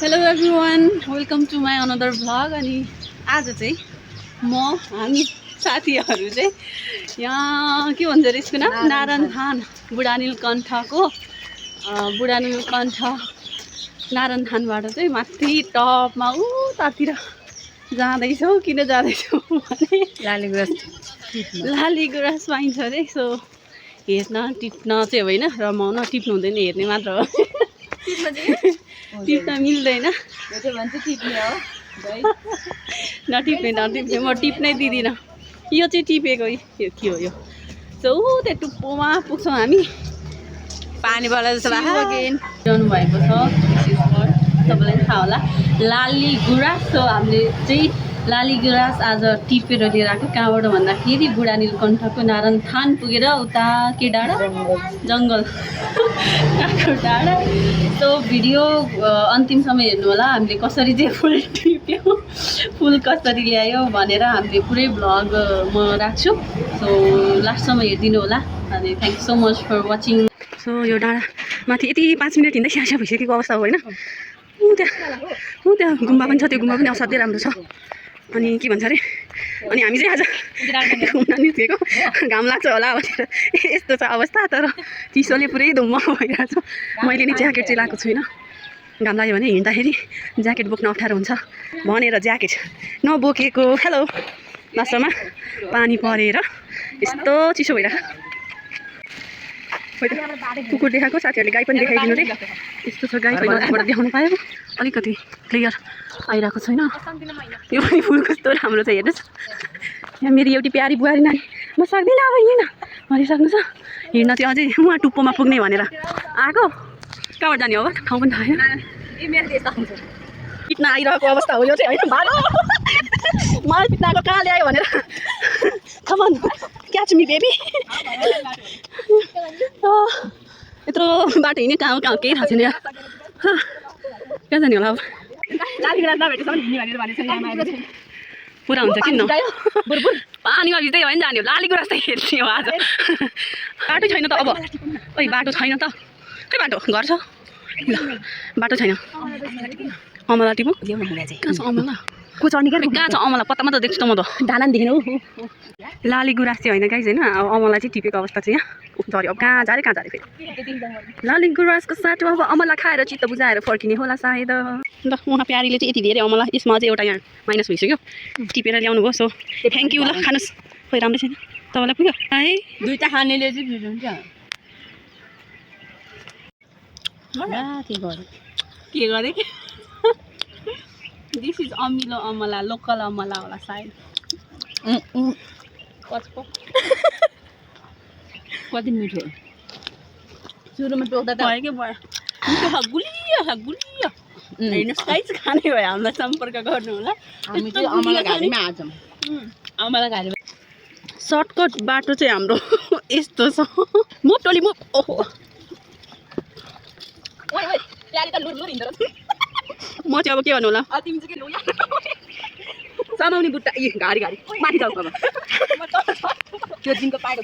Hello everyone, welcome to my another vlog. अनि आज चाहिँ हामी साथीहरू चाहिँ यहाँ के भन्छ यसको नाम नारायणथान बुढा नीलकण्ठको नारायणथानबाट चाहिँ माथि टपमा उतातिर जाँदैछौँ। किन जाँदैछौँ भने लाली गुराँस पाइन्छ अरे। सो हेर्न टिप्न चाहिँ होइन, रमाउन टिप्नु हुँदैन, हेर्ने मात्र हो। टिप्न मिल्दैन, नटिप्ने म टिप्नै दिँदिनँ। यो चाहिँ टिपेको, यो के हो यो? सो त्यो टुप्पोमा पुग्छौँ हामी। पानीबाट जस्तो जानु भएको छ। तपाईँलाई थाहा होला लाली गुराँस। सो हामीले चाहिँ लाली गुराँस आज टिपेर लिएर आएको। कहाँबाट भन्दाखेरि बुढा नीलकण्ठको नारायणथान पुगेर उता के डाँडा जङ्गल काँक्रो डाँडा। सो भिडियो अन्तिमसम्म हेर्नु होला, हामीले कसरी चाहिँ फुल टिप्यौँ, फुल कसरी ल्यायो भनेर हामीले पुरै भ्लग म राख्छु। सो लास्टसम्म हेरिदिनु होला। अनि thank so much for watching. So यो डाँडा माथि यति 5 मिनट हिँड्दै स्यास्या भइसकेको अवस्था हो होइन। त्यहाँ गुम्बा पनि छ, त्यो गुम्बा पनि असाध्यै राम्रो छ। अनि के भन्छ अरे, अनि हामी चाहिँ आज घुम्न निस्केको। घाम लाग्छ होला भनेर यस्तो छ अवस्था, तर चिसोले पुरै धुम्म भइरहेछ। मैले नि ज्याकेट चाहिँ लगाएको छुइनँ, घाम लाग्यो भने हिँड्दाखेरि ज्याकेट बोक्न अप्ठ्यारो हुन्छ भनेर ज्याकेट नबोकेको। हेलो, लास्टमा पानी परेर यस्तो चिसो भइरहेको। कुकुर देखाएको, साथीहरूले गाई पनि देखाइदिनु रे। यस्तो छ गाई, पहिलाबाट देखाउनु पायो, अलिकति क्लियर आइरहेको छैन। यो पनि फुल कस्तो राम्रो छ हेर्नुहोस्। यहाँ मेरो एउटी प्यारी बुहारी नानी, म सक्दिनँ अब हिँड्न भनिसक्नु छ। हिँड्न चाहिँ अझै उहाँ टुप्पोमा पुग्ने भनेर आएको। कहाँबाट जाने हो ठाउँ पनि थाहा छैन। पिट्न आइरहेको अवस्था हो यो चाहिँ होइन। भालो मलाई पिट्न आएको कहाँ ल्यायो भनेर। Come on catch me baby. यत्रो बाटो हिँड्यो, कहाँ केही थाहा छैन। कहाँ जाने होला अब? पुरा हुन्छ किन पानीमा भिज्दै भयो नि जाने हो। लाली गुराँस त हेर्ने हो आज। बाटो छैन त अब। ओइ बाटो छैन त, खै बाटो घर छ बाटो छैन। अमला टिपो कहाँ छ अमला? को चढ्ने कहाँ छ अमला? पत्ता मात्र देख्छु त म त, डाला नि देखेन। लाली गुराँस चाहिँ होइन गाइस होइन। अब अमला चाहिँ टिपेको अवस्था चाहिँ यहाँ झऱ्यो। अब कहाँ झरे फेरि। लाली गुराँसको साटो अब अमला खाएर चित्त बुझाएर फर्किने होला सायद। ल उहाँ प्यारीले चाहिँ यति धेरै अमला, यसमा चाहिँ एउटा यहाँ माइनस भइसक्यो, टिपेर ल्याउनु भयो। So thank you. ल खानुहोस्। खोइ राम्रै छैन, तपाईँलाई पुग्यो है? दुईवटा खानेले चाहिँ भिड हुन्छ। के गरेँ कि दिस इज अमिलो अमला, लोकल अमला होला सायद। कति मिठो सुरुमा टोक्दा त भयो कि भयो। मिठो गुलियो हेर्नुहोस् गाइस, खाने भयो हामीलाई सम्पर्क गर्नु होला। अमला घारीमा हाल्छौँ, अमला घारीमा। सर्टकट बाटो चाहिँ हाम्रो यस्तो छ। मुख टोली मुख। ओहो म चाहिँ अब के भन्नु होला, समाउने बुट्टा घारी माथि जाऊ। अब त्यो दिनको पाएको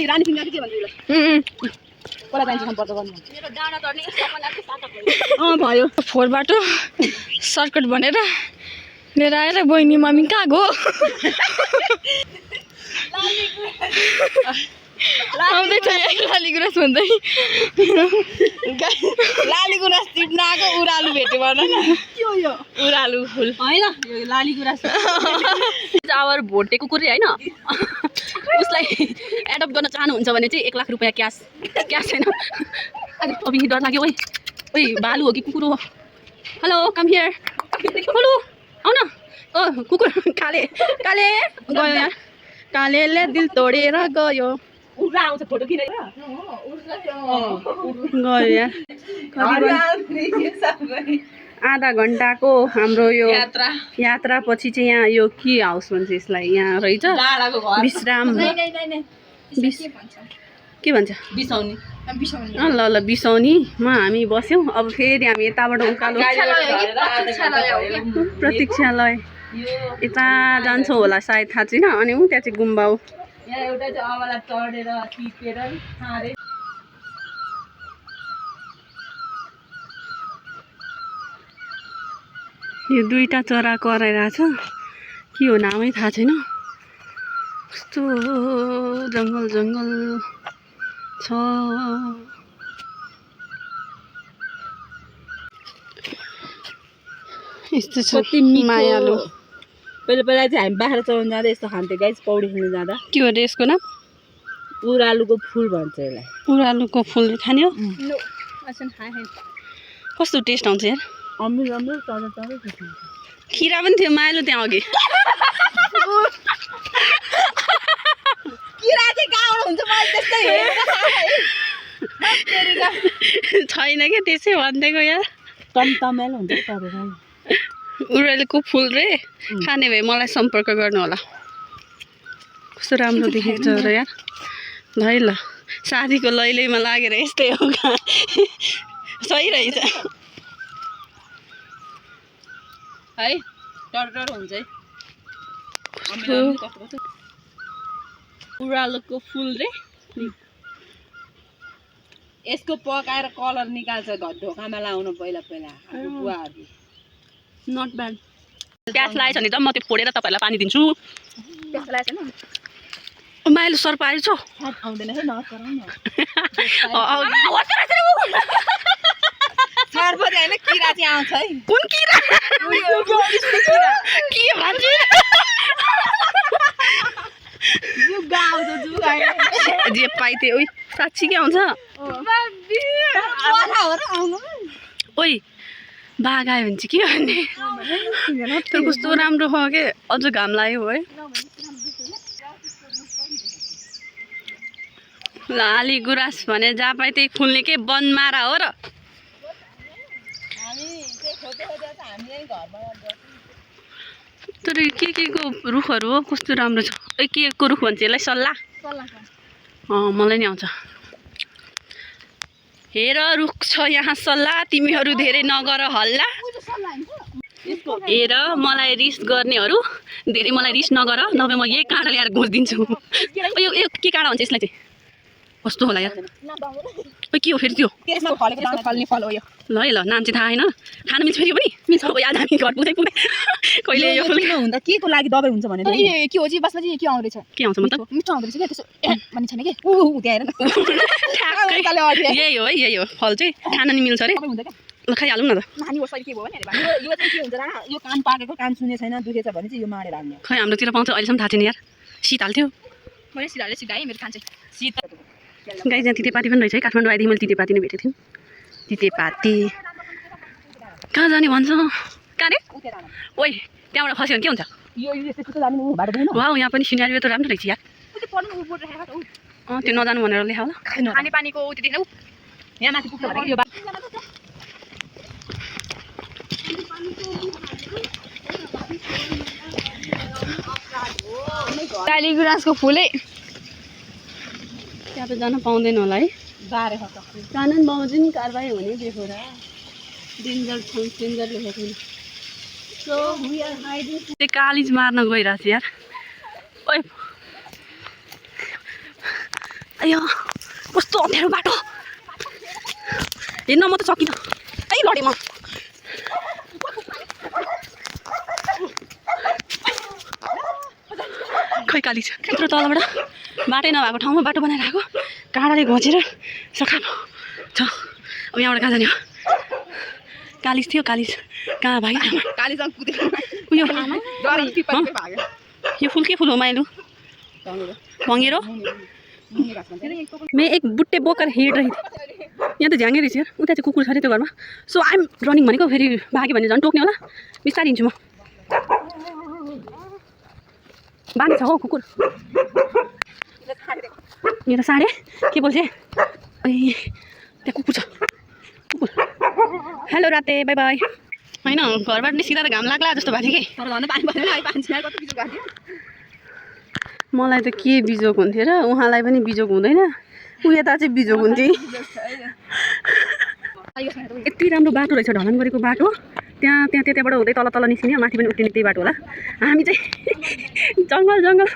रानी सिंह के भन्छु भयो। फोहोर बाटो सर्टकट भनेर लिएर आएर बहिनी मम्मी कहाँ गयो? आउँदैछ लाली गुराँस भन्दै। लाली गुराँस टिप्न आएको उरालु भेट्यो भन न। उरालु फुल होइन यो लाली गुराँस। आवर भोटे कुकुरै होइन, उसलाई एडप्ट गर्न चाहनुहुन्छ भने चाहिँ 1 लाख रुपियाँ क्यास छैन। अब डर लाग्यो। ओइ भालु हो कि कुकुर हो? Hello come here. हेलो आउन। ओ कुकुर काले गयो यार, कालेले दिल तोडेर गयो। गयो यार। आधा घन्टाको हाम्रो यो यात्रा पछि चाहिँ यहाँ यो के हाउस भन्छ यसलाई, यहाँ रहेछ विश्राम के भन्छ बिसौनी। ल बिसौनीमा हामी बस्यौँ। अब फेरि हामी यताबाट उकालो प्रतीक्षालय यता जान्छौँ होला सायद, थाहा छैन। अनि त्यहाँ चाहिँ गुम्बा हो। यहाँ एउटा चाहिँ अमला चढेर टिपेर खारे। यो दुईटा चरा कराइरहेछ के हो नामै थाहा छैन कस्तो जङ्गल जङ्गल छ यस्तो छ मायालु पहिला चाहिँ हामी बाख्रा चराउनु जाँदा यस्तो खान्थ्यो गाइस पौडी खेल्नु जाँदा के हो रे यसको नाम उरालुको फुल भन्छ यसलाई उरालुको फुल खाने हो कस्तो टेस्ट आउँछ यार अमिलो अमिलो चरा चरा खिरा पनि थियो मायालु त्यहाँ अघि किरा चाहिँ कहाँबाट हुन्छ मलाई त्यस्तै छैन क्या त्यसै भनिदिएको यार तम्तमेलो हुन्छ तर उरालुको फुल रे खाने भए मलाई सम्पर्क गर्नु होला कस्तो राम्रो देखेको छ र यार ल है ल साथीको लैलैमा लागेर यस्तै हो सही रहेछ है डर डर हुन्छ है उरालुको फुल रे यसको पकाएर कलर निकाल्छ ढोकामा लाउनु पहिला पहिला बुवाहरूले नट ब्याड प्याज लागेछ भने त म त्यो फोडेर तपाईँहरूलाई पानी दिन्छु माइलो सर पाएछ आउँदैन है सर्पति होइन किरा चाहिँ आउँछ है कुन किरा के भन्छ जे पाइते ओइ साँच्ची के आउँछ ओइ बाघ आयो भने चाहिँ के गर्ने तर कस्तो राम्रो हो के अझ घाम लाग्यो है लाली गुराँस भने जहाँ पाए त्यही फुल्ने के बनमारा हो र तर के को रुखहरू हो कस्तो राम्रो छ ए के को रुख भन्छ यसलाई सल्लाह मलाई नि आउँछ हेर रुख छ यहाँ सल्लाह तिमीहरू धेरै नगर हल्ला हेर मलाई रिस गर्नेहरू धेरै मलाई रिस नगर नभए म यही काँडा ल्याएर घोषिदिन्छु यो के काँडा भन्छ यसलाई चाहिँ कस्तो होला यार ओइ के हो फेरि त्यो ल है ल नाम चाहिँ थाहा होइन खान मिल्छ फेरि पनि मिल्छ अब याद हामी घर पुग्दै कहिले यो फुल हुँदा के को लागि दबाई हुन्छ भने के हो चाहिँ बसमा चाहिँ के आउँदैछ के आउँछ मतलब मिठो आउँदैछ क्या त्यसो भन्ने छैन कि यही हो है यही हो फल चाहिँ खान नि मिल्छ अरे ल खाइहालौँ न त यो कान पाकेको कान सुने छैन दुखेछ भने चाहिँ यो माडेर हाल्ने खै हाम्रोतिर पाउँछ अहिलेसम्म थाहा छैन यार शीत हाल्थ्यो मैले सिधाले सिधाएँ मेरो खान्छ शीत गाई जहाँ तितेपाती पनि रहेछ है काठमाडौँ आइदेखि मैले तितेपाती नै भेटेको थिएँ तितेपाती कहाँ जाने भन्छ कहाँ रे ओइ त्यहाँबाट खस्यो भने के हुन्छ वा यहाँ पनि सिनारी त राम्रो रहेछ यार त्यो नजानु भनेर लेखा होला खाने पानीको त्यतिखेर यहाँ माथि पुग्छ भने यो लाली गुराँसको फुलै त्यहाँ त जान पाउँदैन होला है बारे कानन बमोजिम कारबाही हुने देखो र डेन्जर डेन्जर लेखेको छैन सो वी आर हाइडिङ त्यो कालिज मार्न गइरहेको छु यार ओइ अयो कस्तो अप्ठ्यारो बाटो हेर्न म त सकिनँ है लडेँ म खै कालिज यत्रो तलबाट बाटै नभएको ठाउँमा बाटो बनाएर आएको काँडाले घोचेर सखा छ अब यहाँबाट कहाँ जाने हो कालिज थियो कालिज कहाँ भाग्यो उयो यो फुल के फुल हो माइलू भँगेरो मैं एक बुट्टे बोकर हिँड रही थी यहाँ त झ्याङ्गे रहेछ यार उता चाहिँ कुकुर छ अरे त्यो घरमा सो आइएम रनिङ भनेको फेरि भाग्यो भने झन् टोक्ने होला बिस्तारै हिँड्छु म बानी छ हौ कुकुर मेरो साढे के बोल्छ ए त्यहाँ कुकुर छ कुकुर हेलो राते बाई बाई होइन घरबाट निस्किँदा त घाम लाग्ला जस्तो भएको थियो कि मलाई त के बिजोग हुन्थ्यो र उहाँलाई पनि बिजोग हुँदैन ऊ यता चाहिँ बिजोग हुन्थ्यो यति राम्रो बाटो रहेछ ढलान गरेको बाटो त्यहाँबाट हुँदै तल तल निस्किने माथि पनि उठ्ने त्यही बाटो होला हामी चाहिँ जङ्गल जङ्गल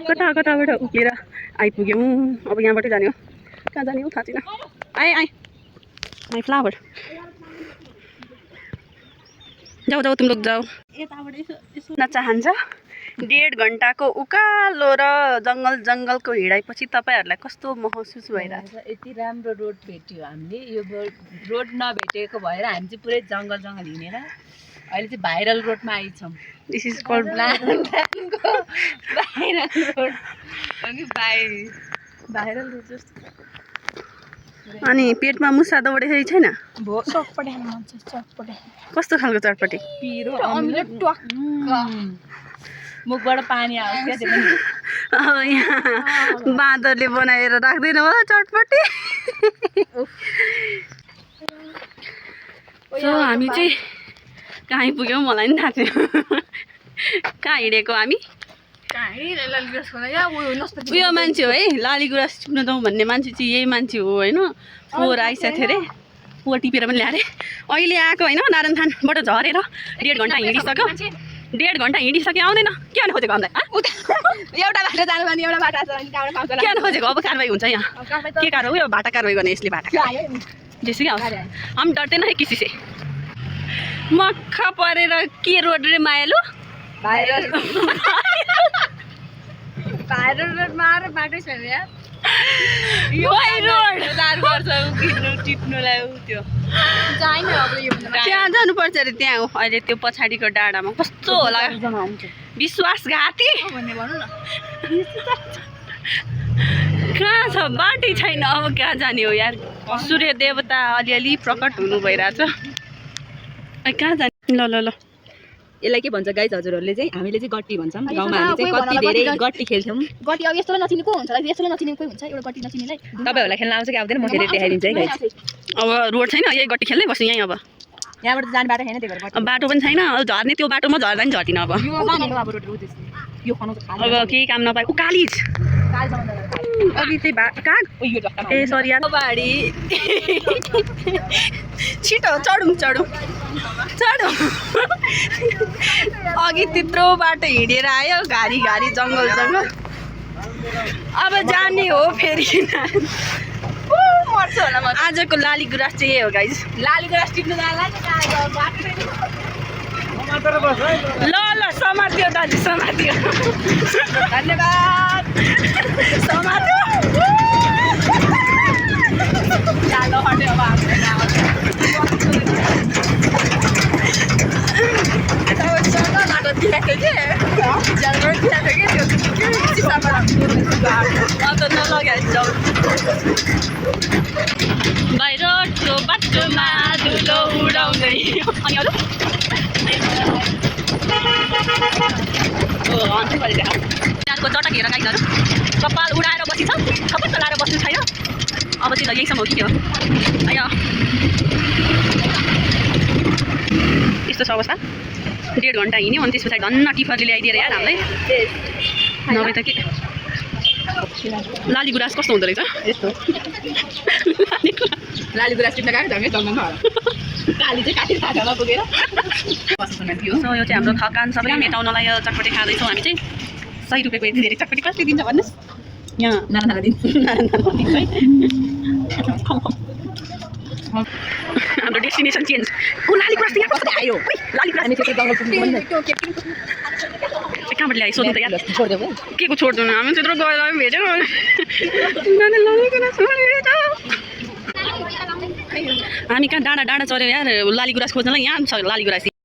कताबाट उक्लिएर आइपुग्यौँ अब यहाँबाटै जाने हो कहाँ जाने हो थाहा छैन आएँ माई फ्लावर जाऊ जाऊ तिम्रो जाऊ यताबाट चाहन्छ 1.5 घन्टाको उकालो र जङ्गलको हिँडाइपछि तपाईँहरूलाई कस्तो महसुस भइरहेछ? यति राम्रो रोड भेट्यो हामीले यो रोड नभेटेको भएर हामी चाहिँ पुरै जङ्गल हिँडेर अहिले चाहिँ भाइरल रोडमा आइछौँ। This is called viral road अनि भाइरल रोड जस्तो। अनि पेटमा मुसा दौडेको छैन? चटपटे खानु मन छ, चटपटे। कस्तो खालको चटपटे? पिरो अमिलो टक्क मुखबाट पानी आउँछ क्या त्यो पनि। यहाँ बाँदरले बनाएर राख्दैन हो चटपटे। सो हामी चाहिँ कहाँ आइपुग्यौँ मलाई पनि थाहा थियो। कहाँ हिँडेको हामी? उयो मान्छे हो है, लालीगुराँस टिप्न जाउँ भन्ने मान्छे चाहिँ यही मान्छे हो होइन। पोहोर आइसकेको थियो अरे, पोहोर टिपेर पनि ल्याएर अहिले आएको होइन। नारायणथानबाट झरेर 1.5 घन्टा हिँडिसक्यो। 1.5 घन्टा हिँडिसक्यो, आउँदैन। के गर्नु खोजेको हामीलाई? एउटा बाटो जानु भने एउटा बाटो छ अनि कहाँबाट पाउँछ? के गर्नु खोजेको? अब कारवाही हुन्छ यहाँ। के कारवाही? उयो भाटा कारवाही गर्ने यसले भाटा। जेसुकै आउँछ, हामी डर्दैन है किसी से। मक्ख परेर के रोड रे मायालु? भाइरल रोडमा आएर बाटै छैन यार। यो रोड दार गर्छ उभिनु टिप्नुलाई उ त्यो जाइन अब यो त्यहाँ जानुपर्छ अरे। त्यहाँ हो अहिले त्यो पछाडिको डाँडामा। कस्तो होला विश्वासघाती भन्ने भनौँ न। कहाँ छ? बाटै छैन। अब कहाँ जाने हो यार? सूर्य देवता अलिअलि प्रकट हुनु भइरहेछ। कहाँ जाने? ल ल ल यसलाई के भन्छ गाइज हजुरहरूले चाहिँ? हामीले चाहिँ गट्टी भन्छौँ गाउँमा। हामी चाहिँ कति धेरै गट्टी खेल्थ्यौँ। गट्टी अब यस्तोलाई नचिने को हुन्छ? यस्तोलाई नचिने कोही हुन्छ? एउटा गट्टी नचिनेलाई तपाईँहरूलाई खेल्न आउँछ कि आउँदैन? म फेरि देखाइदिन्छु है गाइज। अब रोड छैन, यही गट्टी खेल्दै बस्नु यहीँ। अब यहाँबाट जाने बाटो छैन, त्यही भएर अब बाटो पनि छैन। अब झर्ने त्यो बाटोमा झर्दा पनि झर्दिनँ। अब यो खानु अब केही काम नपाए कालिज अघि चाहिँ काग ए सरी बाढी। छिटो चढौँ चढौँ चढौँ। अघि त्यत्रो बाटो हिँडेर आयो, घारी घारी जङ्गल। अब जाने हो फेरि। मर्छ होला म। आजको लालीगुराँस चाहिँ यही हो गाइज। लालीगुराँस टिप्नु जाला ल ल समात्यो दाजु, समात्यो। धन्यवाद। समात्यो। जालो हट्यो अब बाहिरको बाटोमा धुलो उडाउँदै अनि अरू त्यहाँको चटक हेर गाइजहरू कपाल उडाएर बसिन्छ, सबै चलाएर बस्नु छैन। अब चाहिँ यहीसम्म हो कि त्यो आयो यस्तो छ अवस्था। 1.5 घन्टा हिँड्यो अनि त्यस पछाडि धन्न टिफरले ल्याइदिएर यार हामीलाई। नभए त के लालीगुराँस कस्तो हुँदो रहेछ यस्तो। लालीगुराँस टिप्न गएको झमै जङ्गलमा होला। काली चाहिँ काटी थाहा पुगेर सो यो चाहिँ हाम्रो थकान सबैलाई मेटाउनलाई यो चटपटे खाँदैछौँ हामी चाहिँ। 100 रुपियाँको यति धेरै चटपटे कसले दिन्छ भन्नुहोस्? यहाँ नाना दिन्छ हाम्रो डेस्टिनेसन चेन्ज। लालीगुराँस यहाँ कसरी आयो? लालीगुराँस कहाँबाट ल्यायो सोध्नु त यार। के को छोड्दैन हामी त्यत्रो गएर भेट्यौँ। हामी कहाँ डाँडा चढ्यो यार लालीगुराँस खोज्नलाई। यहाँ छ लालीगुराँस।